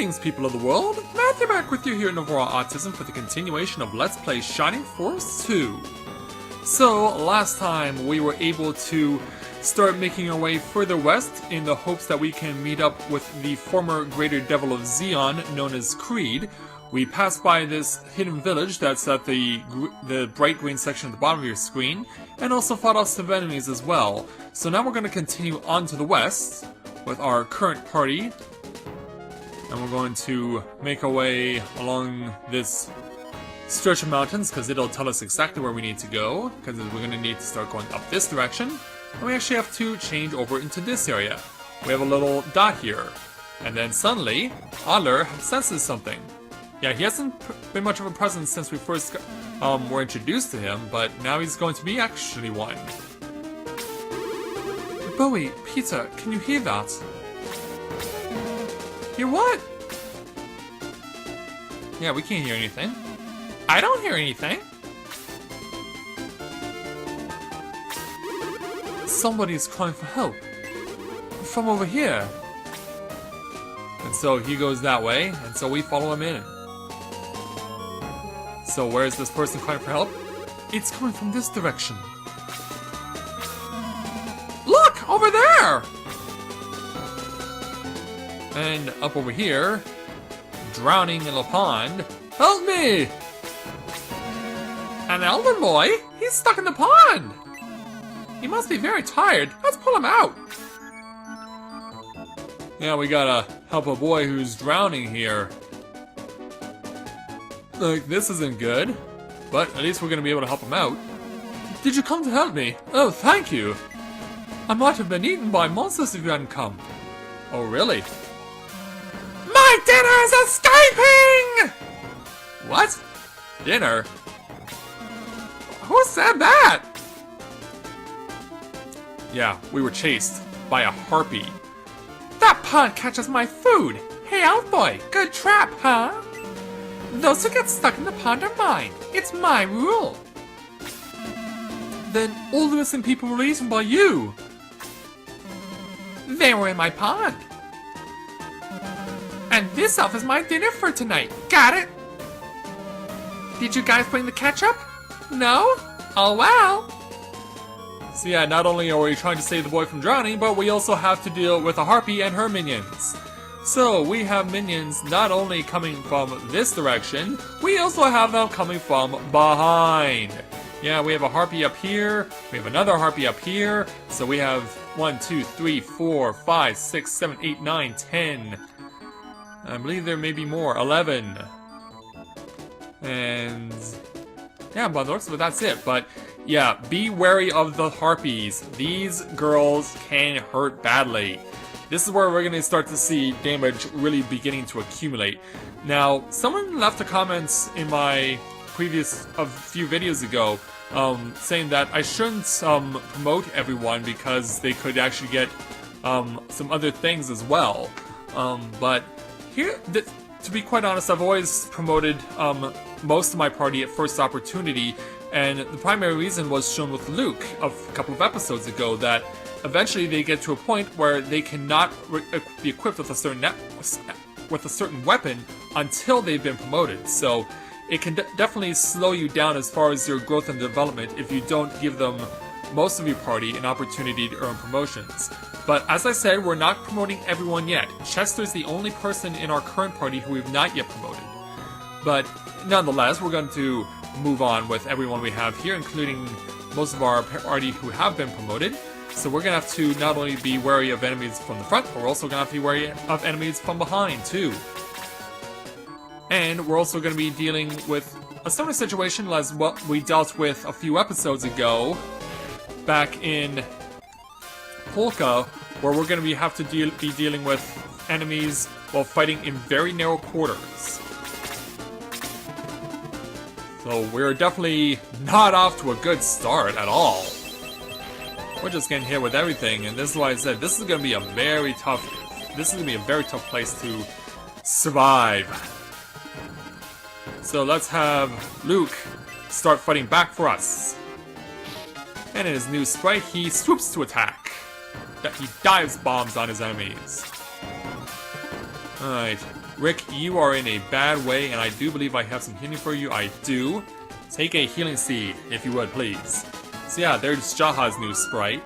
Greetings, people of the world! Matthew back with you here at Novara Autism for the continuation of Let's Play Shining Force 2. So, last time we were able to start making our way further west in the hopes that we can meet up with the former Greater Devil of Zeon, known as Creed. We passed by this hidden village that's at the bright green section at the bottom of your screen, and also fought off some enemies as well. So now we're going to continue on to the west with our current party. And we're going to make our way along this stretch of mountains, because it'll tell us exactly where we need to go, because we're going to need to start going up this direction. And we actually have to change over into this area. We have a little dot here. And then suddenly, Adler senses something. Yeah, he hasn't been much of a presence since we first were introduced to him, but now he's going to be actually one. Bowie, Peter, can you hear that? Hear what? Yeah, we can't hear anything. I don't hear anything. Somebody's calling for help. From over here. And so he goes that way, and so we follow him in. So where is this person calling for help? It's coming from this direction. Look! Over there! And up over here, drowning in a pond. Help me! An elder boy? He's stuck in the pond! He must be very tired. Let's pull him out! Yeah, we gotta help a boy who's drowning here. Like, this isn't good. But at least we're gonna be able to help him out. Did you come to help me? Oh, thank you! I might have been eaten by monsters if you hadn't come. Oh, really? My dinner is escaping! What? Dinner? Who said that? Yeah, we were chased by a harpy. That pond catches my food! Hey, Elfboy, good trap, huh? Those who get stuck in the pond are mine. It's my rule. Then all the missing people were eaten by you. They were in my pond. And this elf is my dinner for tonight. Got it? Did you guys bring the ketchup? No? Oh well. So yeah, not only are we trying to save the boy from drowning, but we also have to deal with a harpy and her minions. So we have minions not only coming from this direction, we also have them coming from behind. Yeah, we have a harpy up here, we have another harpy up here, so we have 1, 2, 3, 4, 5, 6, 7, 8, 9, 10. I believe there may be more. 11. And yeah, by the looks of it, that's it. But yeah, be wary of the harpies. These girls can hurt badly. This is where we're going to start to see damage really beginning to accumulate. Now, someone left a comment in my previous few videos ago saying that I shouldn't promote everyone because they could actually get some other things as well. But here, to be quite honest, I've always promoted most of my party at first opportunity, and the primary reason was shown with Luke a couple of episodes ago, that eventually they get to a point where they cannot be equipped with a certain weapon until they've been promoted. So it can definitely slow you down as far as your growth and development if you don't give them, most of your party, an opportunity to earn promotions. But as I said, we're not promoting everyone yet. Chester's the only person in our current party who we've not yet promoted. But nonetheless, we're going to move on with everyone we have here, including most of our party who have been promoted. So we're going to have to not only be wary of enemies from the front, but we're also going to have to be wary of enemies from behind, too. And we're also going to be dealing with a similar situation as what we dealt with a few episodes ago, back in Polka, where we're going to have to be dealing with enemies while fighting in very narrow quarters. So we're definitely not off to a good start at all. We're just getting hit with everything, and this is why I said this is going to be a very tough place to survive. So let's have Luke start fighting back for us. And in his new sprite, he swoops to attack. He dives bombs on his enemies. Alright, Rick, you are in a bad way, and I do believe I have some healing for you. I do. Take a healing seed, if you would, please. So yeah, there's Jaha's new sprite.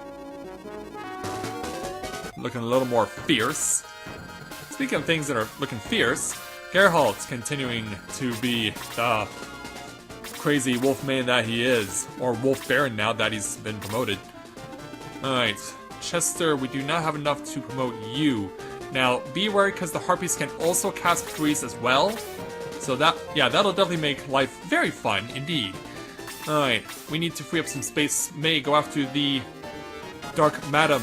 Looking a little more fierce. Speaking of things that are looking fierce, Geralt continuing to be the crazy wolf man that he is. Or wolf baron now that he's been promoted. Alright, Chester, we do not have enough to promote you. Now, be wary because the Harpies can also cast freeze as well. So that, yeah, that'll definitely make life very fun indeed. Alright, we need to free up some space. May go after the Dark Madam.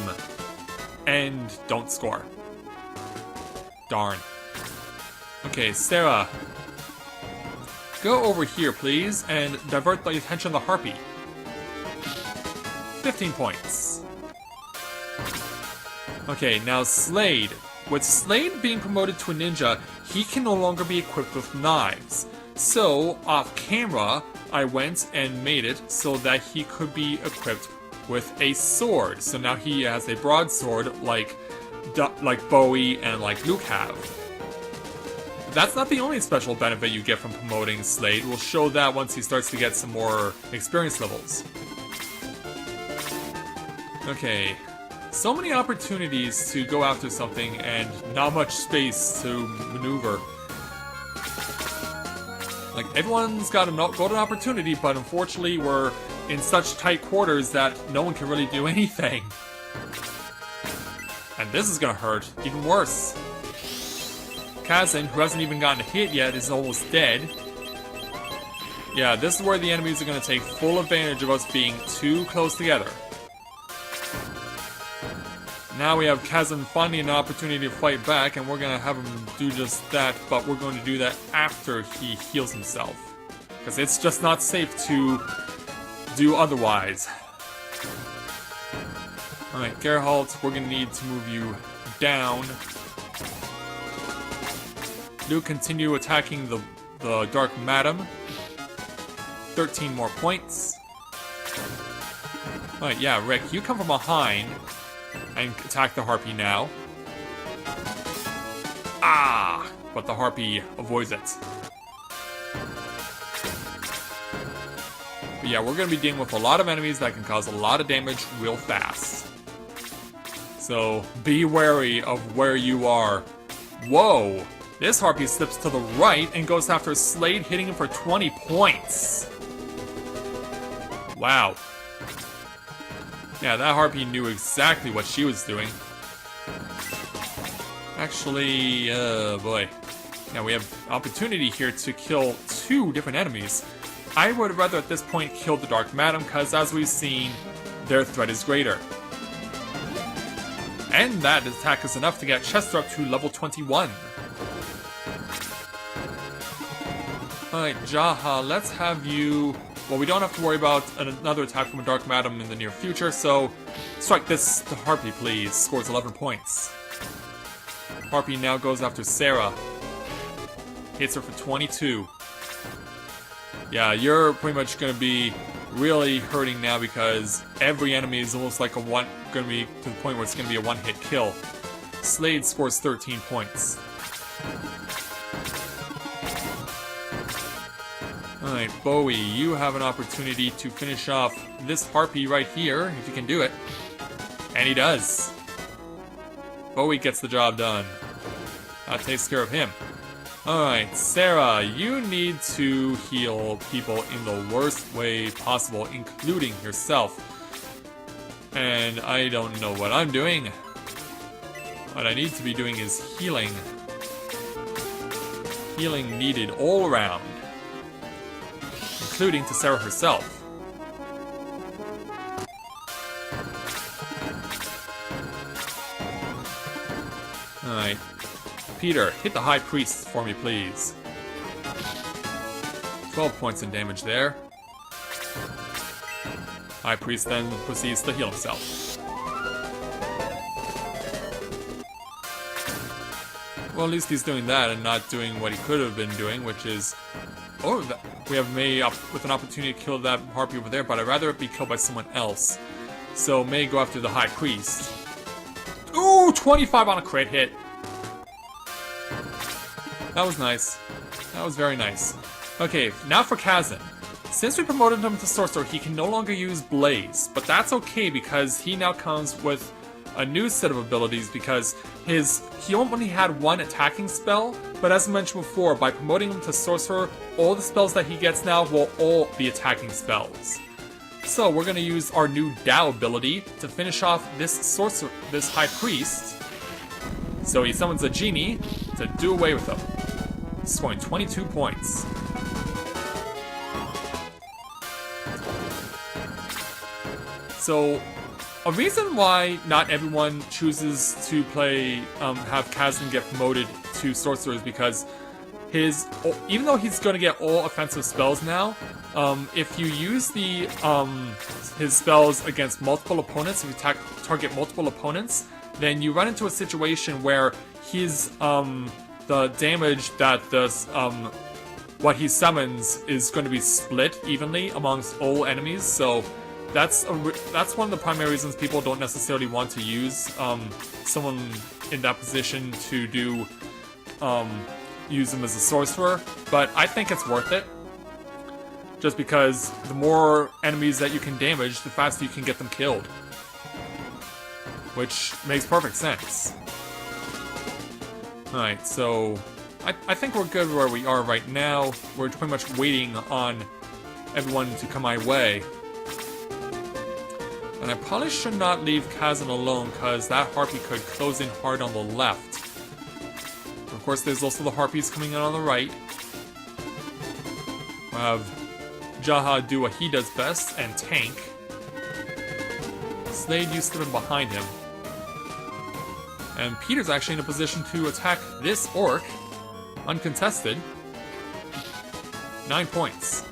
And don't score. Darn. Okay, Sarah. Go over here, please, and divert the attention of the Harpy. 15 points. Okay, now Slade. With Slade being promoted to a ninja, he can no longer be equipped with knives. So, off camera, I went and made it so that he could be equipped with a sword. So now he has a broadsword like Bowie and like Luke have. That's not the only special benefit you get from promoting Slade. We'll show that once he starts to get some more experience levels. Okay. So many opportunities to go after something and not much space to maneuver. Like, everyone's got a golden opportunity, but unfortunately we're in such tight quarters that no one can really do anything. And this is gonna hurt even worse. Kazan, who hasn't even gotten a hit yet, is almost dead. Yeah, this is where the enemies are gonna take full advantage of us being too close together. Now we have Kazan finding an opportunity to fight back, and we're gonna have him do just that, but we're going to do that after he heals himself. Because it's just not safe to do otherwise. Alright, Geralt, we're gonna need to move you down. Luke, continue attacking the Dark Madam. 13 more points. Alright, yeah, Rick, you come from behind and attack the Harpy now. Ah! But the Harpy avoids it. But yeah, we're going to be dealing with a lot of enemies that can cause a lot of damage real fast. So, be wary of where you are. Whoa! This Harpy slips to the right and goes after Slade, hitting him for 20 points. Wow. Yeah, that Harpy knew exactly what she was doing. Actually, boy. Now we have opportunity here to kill 2 different enemies. I would rather at this point kill the Dark Madam, because as we've seen, their threat is greater. And that attack is enough to get Chester up to level 21. Alright, Jaha, let's have you... Well, we don't have to worry about another attack from a Dark Madam in the near future, so strike this to Harpy, please. Scores 11 points. Harpy now goes after Sarah. Hits her for 22. Yeah, you're pretty much going to be really hurting now because every enemy is almost like going to be to the point where it's going to be a one-hit kill. Slade scores 13 points. Alright, Bowie, you have an opportunity to finish off this Harpy right here, if you can do it. And he does. Bowie gets the job done. That takes care of him. Alright, Sarah, you need to heal people in the worst way possible, including yourself. And I don't know what I'm doing. What I need to be doing is healing. Healing needed all around. Including to Sarah herself. Alright. Peter, hit the High Priest for me, please. 12 points in damage there. High Priest then proceeds to heal himself. Well, at least he's doing that and not doing what he could have been doing, which is... Oh, we have May up with an opportunity to kill that Harpy over there, but I'd rather it be killed by someone else. So May go after the High Priest. Ooh, 25 on a crit hit. That was nice. That was very nice. Okay, now for Kazan. Since we promoted him to Sorcerer, he can no longer use Blaze, but that's okay because he now comes with a new set of abilities because he only had one attacking spell, but as I mentioned before, by promoting him to Sorcerer, all the spells that he gets now will all be attacking spells. So we're going to use our new Dao ability to finish off this Sorcerer, this High Priest. So he summons a genie to do away with him, scoring 22 points. So, a reason why not everyone chooses to play, have Kazan get promoted to Sorcerer is because even though he's going to get all offensive spells now, if you use his spells against multiple opponents, if you target multiple opponents, then you run into a situation where the damage that what he summons is going to be split evenly amongst all enemies, so that's one of the primary reasons people don't necessarily want to use someone in that position to use him as a sorcerer, but I think it's worth it. Just because the more enemies that you can damage, the faster you can get them killed. Which makes perfect sense. Alright, so I think we're good where we are right now. We're pretty much waiting on everyone to come my way. And I probably should not leave Kazan alone, because that Harpy could close in hard on the left. Of course, there's also the Harpies coming in on the right. We'll have Jaha do what he does best, and tank. Slade, you slip in behind him. And Peter's actually in a position to attack this orc, uncontested. 9 points.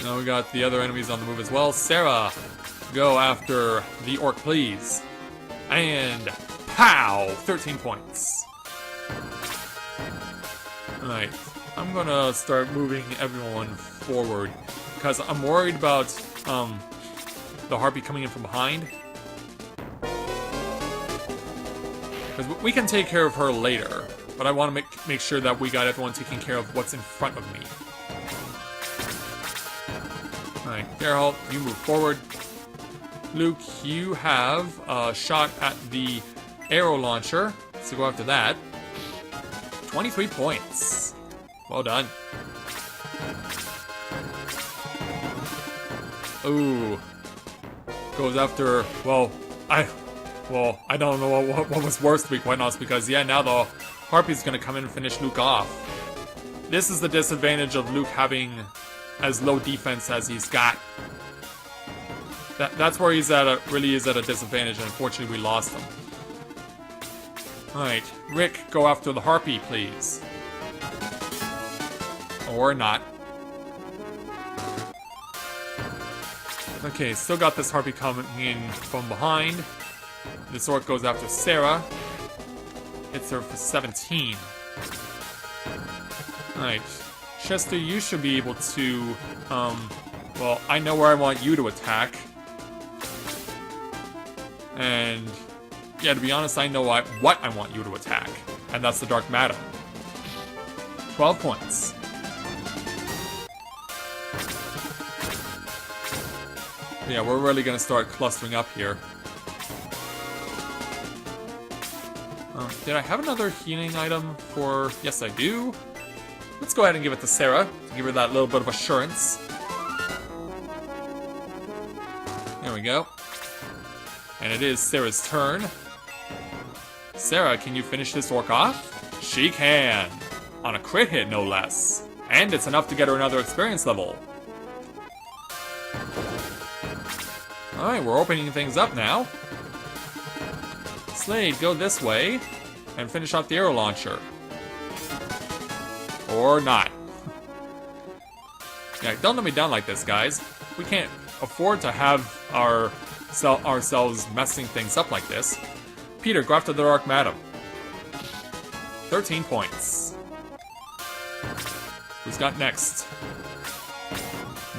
Now we got the other enemies on the move as well. Sarah, go after the orc, please. And pow! 13 points. Alright, I'm gonna start moving everyone forward because I'm worried about the Harpy coming in from behind. Because we can take care of her later, but I want to make sure that we got everyone taking care of what's in front of me. Alright, Geralt, you move forward. Luke, you have a shot at the arrow launcher, so go after that. 23 points. Well done. Ooh. Goes after, well, I don't know what was worse, to be quite honest, because, yeah, now the Harpy's gonna come in and finish Luke off. This is the disadvantage of Luke having as low defense as he's got. That's where he's really is at a disadvantage, and unfortunately we lost him. Alright, Rick, go after the Harpy, please. Or not. Okay, still got this Harpy coming in from behind. This orc goes after Sarah. Hits her for 17. Alright. Chester, you should be able to, well, I know where I want you to attack. And, yeah, to be honest, I know what I want you to attack. And that's the Dark Madam. 12 points. Yeah, we're really gonna start clustering up here. Did I have another healing item for... Yes, I do. Let's go ahead and give it to Sarah, to give her that little bit of assurance. There we go. And it is Sarah's turn. Sarah, can you finish this orc off? She can! On a crit hit, no less. And it's enough to get her another experience level. Alright, we're opening things up now. Slade, go this way, and finish off the arrow launcher. Or not. Yeah, don't let me down like this, guys. We can't afford to have ourselves messing things up like this. Peter, go after the Dark Madam. 13 points. Who's got next?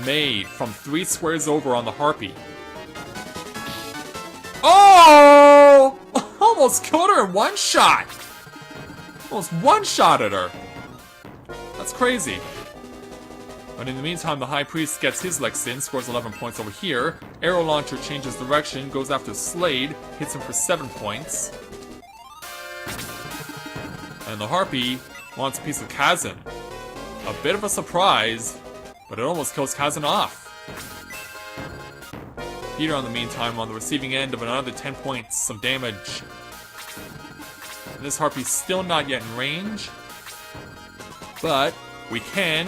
Maid, from 3 squares over on the Harpy. Oh! Almost killed her in one shot! Almost one-shotted her! That's crazy. But in the meantime, the High Priest gets his Lex in, scores 11 points over here. Arrow Launcher changes direction, goes after Slade, hits him for 7 points. And the Harpy wants a piece of Kazan. A bit of a surprise, but it almost kills Kazan off. Peter, on the meantime, on the receiving end of another 10 points of damage. And this Harpy's still not yet in range, but we can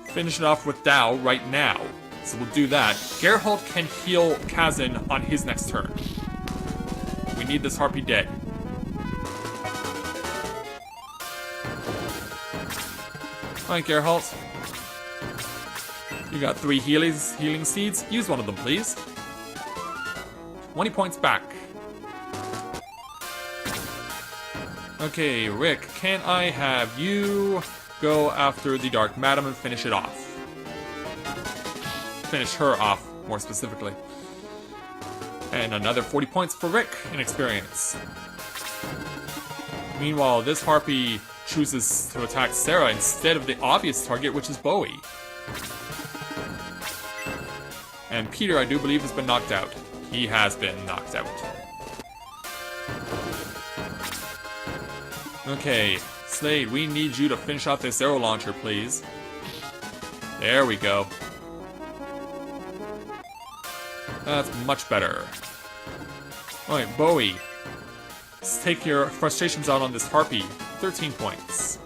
finish it off with Dao right now. So we'll do that. Geralt can heal Kazan on his next turn. We need this Harpy dead. Alright, Geralt. You got 3 healing seeds. Use one of them, please. 20 points back. Okay, Rick, can I have you go after the Dark Madam and finish it off? Finish her off, more specifically. And another 40 points for Rick in experience. Meanwhile, this Harpy chooses to attack Sarah instead of the obvious target, which is Bowie. And Peter, I do believe, has been knocked out. He has been knocked out. Okay, Slade, we need you to finish off this arrow launcher, please. There we go. That's much better. Alright, Bowie. Let's take your frustrations out on this Harpy. 13 points.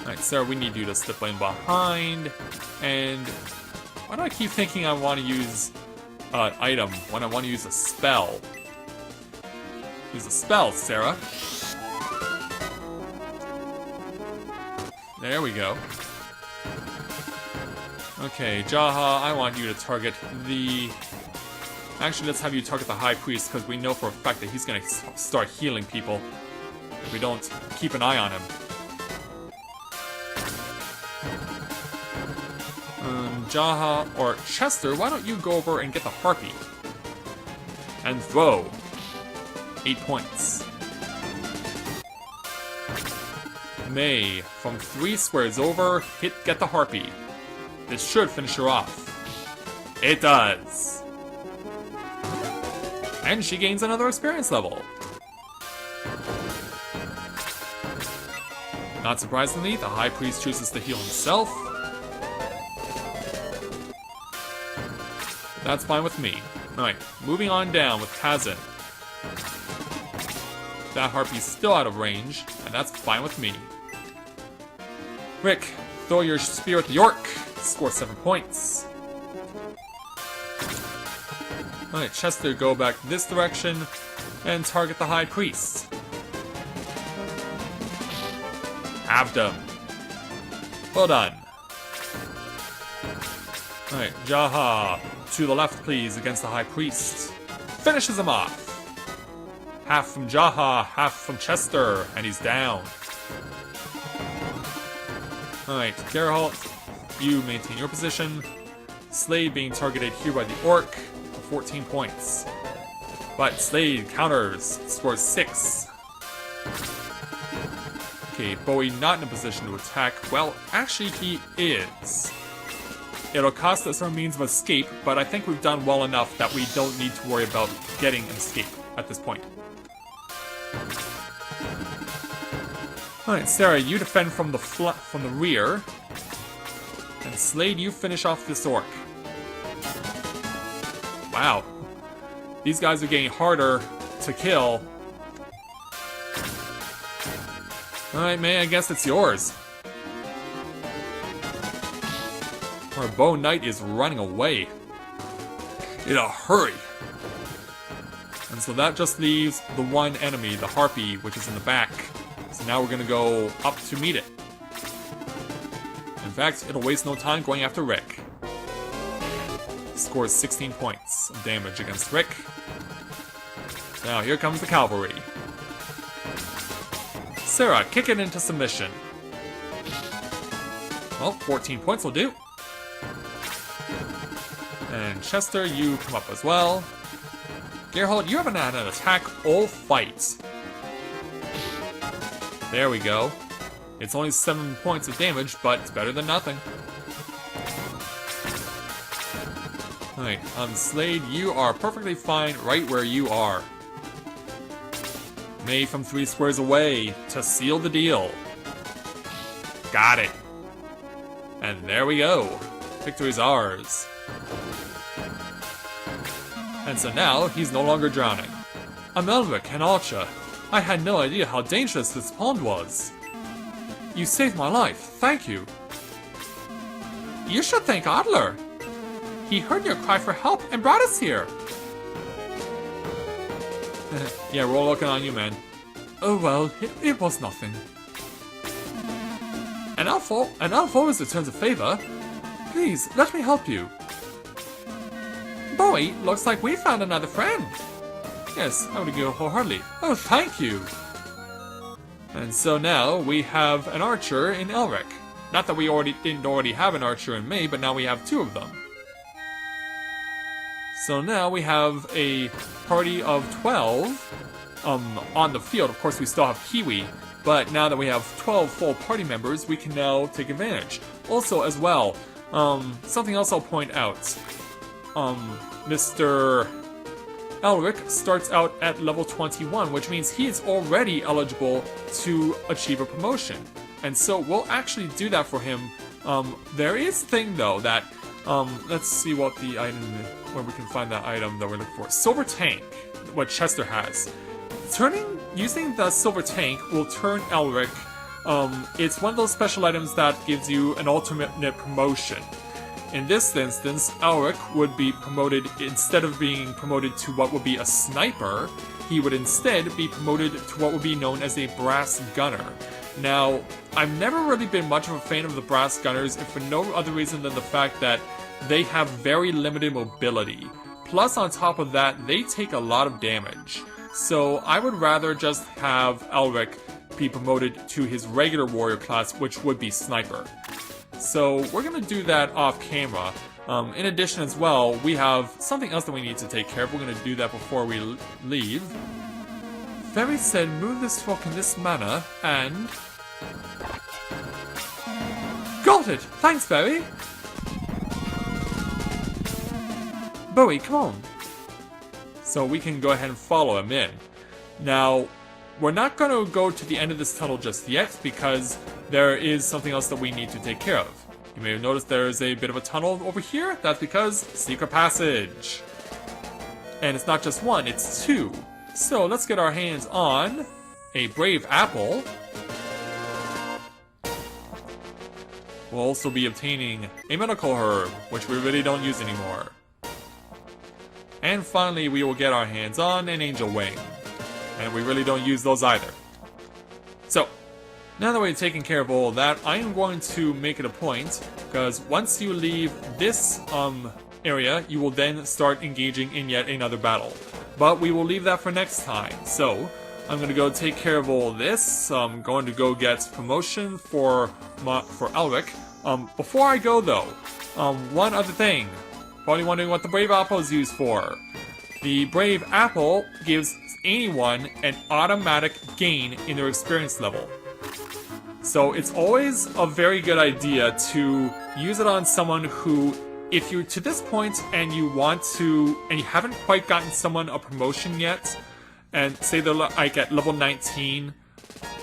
Alright, Sarah, we need you to slip in behind. And why do I keep thinking I want to use an item when I want to use a spell? Use a spell, Sarah. There we go. Okay, Jaha, I want you to target the... Actually, let's have you target the High Priest, because we know for a fact that he's going to start healing people if we don't keep an eye on him. Jaha, or Chester, why don't you go over and get the Harpy? And throw. 8 points. May, from 3 squares over, get the Harpy. This should finish her off. It does. And she gains another experience level. Not surprisingly, the High Priest chooses to heal himself. That's fine with me. Alright, moving on down with Kazan. That Harpy's still out of range, and that's fine with me. Rick, throw your spear at the York. Score 7 points. Alright, Chester, go back this direction and target the High Priest. Abdom. Well done. Alright, Jaha, to the left please against the High Priest. Finishes him off. Half from Jaha, half from Chester, and he's down. Alright, Geralt, you maintain your position. Slade being targeted here by the Orc for 14 points. But Slade counters, scores 6. Okay, Bowie not in a position to attack. Well, actually he is. It'll cost us our means of escape, but I think we've done well enough that we don't need to worry about getting an escape at this point. Alright, Sarah, you defend from the rear. And Slade, you finish off this Orc. Wow. These guys are getting harder to kill. Alright, May, I guess it's yours. Our Bow Knight is running away. In a hurry. And so that just leaves the one enemy, the Harpy, which is in the back. So now we're gonna go up to meet it. In fact, it'll waste no time going after Rick. Scores 16 points of damage against Rick. Now here comes the cavalry. Sarah, kick it into submission. Well, 14 points will do. And Chester, you come up as well. Geralt, you haven't had an attack all fight. There we go. It's only 7 points of damage, but it's better than nothing. Alright, Slade, you are perfectly fine right where you are. Made from 3 squares away to seal the deal. Got it. And there we go. Victory's ours. And so now, he's no longer drowning. I'm Elric and Archer. I had no idea how dangerous this pond was. You saved my life, thank you. You should thank Adler. He heard your cry for help and brought us here. Yeah, we're all looking on you, man. Oh well, it was nothing. And I've always returned a favor. Please, let me help you. Bowie, looks like we found another friend. Yes, I would agree wholeheartedly. Oh, thank you. And so now we have an archer in Elric. Not that we didn't already have an archer in May, but now we have 2 of them. So now we have a party of 12 on the field. Of course, we still have Kiwi, but now that we have 12 full party members, we can now take advantage. Also, as well, something else I'll point out. Mr. Elric starts out at level 21, which means he is already eligible to achieve a promotion. And so we'll actually do that for him. There is thing though that, let's see what the item, where we can find that item that we're looking for. Silver Tank, what Chester has. Using the Silver Tank will turn Elric, it's one of those special items that gives you an alternate promotion. In this instance, Elric would be promoted, instead of being promoted to what would be a sniper, he would instead be promoted to what would be known as a brass gunner. Now, I've never really been much of a fan of the brass gunners, if for no other reason than the fact that they have very limited mobility. Plus, on top of that, they take a lot of damage. So, I would rather just have Elric be promoted to his regular warrior class, which would be sniper. So we're going to do that off camera. In addition as well, we have something else that we need to take care of. We're going to do that before we leave. Fairy said move this rock in this manner and... Got it! Thanks, Fairy! Bowie, come on! So we can go ahead and follow him in. Now, we're not going to go to the end of this tunnel just yet because there is something else that we need to take care of. You may have noticed there's a bit of a tunnel over here. That's because secret passage. And it's not just 1, it's 2. So let's get our hands on a Brave Apple. We'll also be obtaining a medical herb, which we really don't use anymore. And finally, we will get our hands on an Angel Wing. And we really don't use those either. So, now that we've taken care of all of that, I am going to make it a point, because once you leave this area, you will then start engaging in yet another battle. But we will leave that for next time. So, I'm going to go take care of all this. I'm going to go get promotion for Elric. Before I go though, one other thing. Probably wondering what the Brave Apple is used for. The Brave Apple gives anyone an automatic gain in their experience level. So it's always a very good idea to use it on someone who, if you're to this point and you want to, and you haven't quite gotten someone a promotion yet, and say they're like at level 19,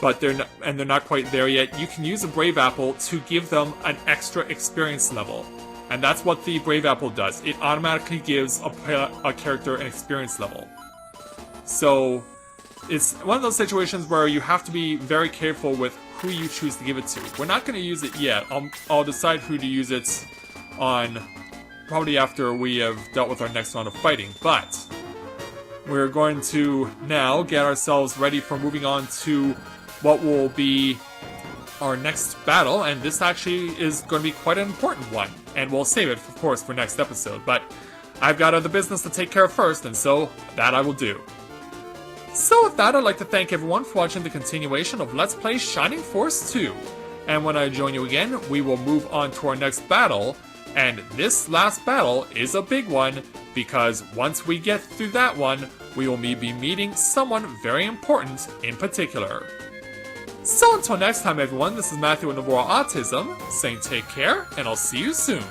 but they're not quite there yet, you can use a Brave Apple to give them an extra experience level. And that's what the Brave Apple does. It automatically gives a character an experience level. So, it's one of those situations where you have to be very careful with who you choose to give it to. We're not going to use it yet. I'll decide who to use it on probably after we have dealt with our next round of fighting. But we're going to now get ourselves ready for moving on to what will be our next battle, and this actually is going to be quite an important one. And we'll save it, of course, for next episode. But I've got other business to take care of first, and so that I will do. So with that, I'd like to thank everyone for watching the continuation of Let's Play Shining Force 2. And when I join you again, we will move on to our next battle. And this last battle is a big one, because once we get through that one, we will be meeting someone very important in particular. So until next time everyone, this is Matthew with Navora Autism, saying take care, and I'll see you soon.